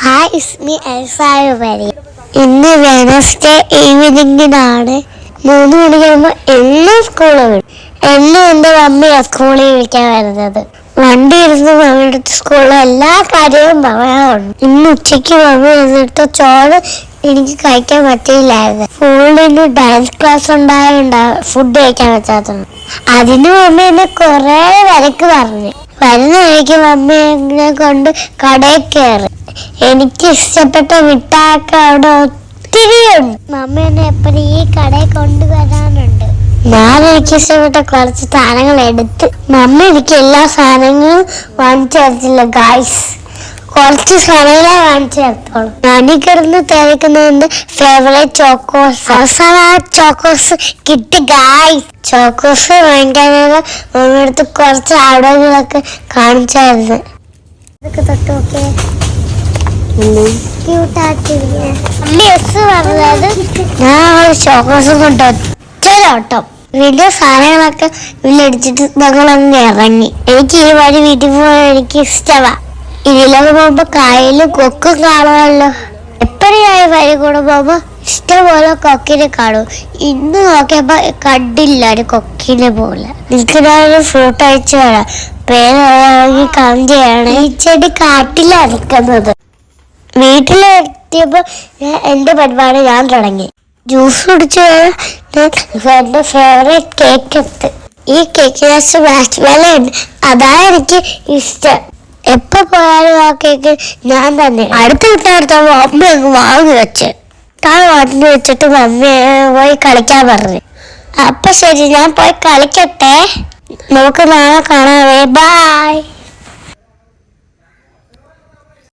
Hi, it's me Elsa Riveri. ഇന്ന് Wednesday ഈവനിങ്ങിനാണ് 3 മണിയാകുമ്പോൾ എന്നും സ്കൂളിൽ വിടും. എന്നും എൻ്റെ മമ്മിയാണ് സ്കൂളിൽ വിളിക്കാൻ വരുന്നത്. വണ്ടി ഇരുന്ന് മമ്മിയുടെ സ്കൂളിൽ എല്ലാ കാര്യവും പറയാറുണ്ട്. ഇന്ന് ഉച്ചയ്ക്ക് മമ്മി വന്നിട്ട് ചോറ് എനിക്ക് കഴിക്കാൻ പറ്റിയില്ലായിരുന്നു. സ്കൂളിൽ നിന്ന് ഡാൻസ് ക്ലാസ് ഉണ്ടായിട്ടുണ്ടാവും, ഫുഡ് കഴിക്കാൻ പറ്റാത്തത്. അതിന് മമ്മി എന്നെ കുറേ വിലക്ക് പറഞ്ഞു. വരുന്ന വഴിക്ക് മമ്മി എന്നെ കൊണ്ട് കടയിൽ കയറി. എനിക്ക് ഇഷ്ടപ്പെട്ട മിഠായിയൊക്കെ അവിടെ ഒത്തിരി ഉണ്ട്. മമ്മി എന്നെ എപ്പോഴും ഈ കടയിൽ കൊണ്ടുവരാനുണ്ട്. ഞാൻ എനിക്ക് ഇഷ്ടപ്പെട്ട കുറച്ച് സാധനങ്ങൾ എടുത്ത് മമ്മി എനിക്ക് എല്ലാ സാധനങ്ങളും വാങ്ങിച്ചു തരത്തില്ല ഗായ്സ്. കുറച്ച് സാധനങ്ങളെ വാങ്ങിച്ചു തരത്തോളൂ. ഞാനീ കിടന്ന് തിരക്കുന്നതിന്റെ ഫേവറേറ്റ് ചോക്കോസ്. അവസാനം ആ ചോക്കോസ് കിട്ടി ഗായ്സ്. ചോക്കോസ് വാങ്ങിക്കാനുള്ള മമ്മിയെടുത്ത് കുറച്ച് ആടുകളൊക്കെ കാണിച്ചായിരുന്നു. ഇതൊക്കെ തൊട്ട് നോക്കിയേ, പറഞ്ഞത് ഞാൻ ചോക്കോസ് കൊണ്ട് ഒറ്റോട്ടം വലിയ സാധനങ്ങളൊക്കെ വീട്ടിലടിച്ചിട്ട് ഞങ്ങളങ്ങ് ഇറങ്ങി. എനിക്ക് ഈ വഴി വീട്ടിൽ പോകാൻ എനിക്ക് ഇഷ്ടമാ. ഇതിലൊക്കെ പോകുമ്പോ കായലും കൊക്കും കാണുമല്ലോ. എപ്പോഴായി വഴി കൂടെ പോകുമ്പോ ഇഷ്ടംപോലെ കൊക്കിനെ കാണും. ഇന്ന് നോക്കിയപ്പോ കണ്ടില്ല ഒരു കൊക്കിനെ പോലെ. നിൽക്കുന്നൊരു ഫ്രൂട്ട് അയച്ചു വരാം. പേര് കാഞ്ചയാണ്. ഈ ചെടി കാട്ടിലാണ് നിൽക്കുന്നത്. വീട്ടിലെത്തിയപ്പോ എന്റെ പരിപാടി ഞാൻ തുടങ്ങി. ജ്യൂസ് കുടിച്ച് എന്റെ ഫേവറേറ്റ് കേക്ക് എത്ത്. ഈ കേക്കിനകത്ത് മാഷ്മേലോയുണ്ട്. അതാ എനിക്ക് ഇഷ്ടം. എപ്പോ പോയാലും ആ കേക്ക് ഞാൻ തന്നെ. അടുത്ത വീട്ടിനടുത്തപ്പോ അമ്മ അങ്ങ് വാങ്ങി വെച്ച് വാങ്ങി വെച്ചിട്ട് മമ്മിയെ പോയി കളിക്കാൻ പറഞ്ഞു. അപ്പൊ ശരി, ഞാൻ പോയി കളിക്കട്ടെ. നമുക്ക് നാളെ കാണാവേ. ബൈ.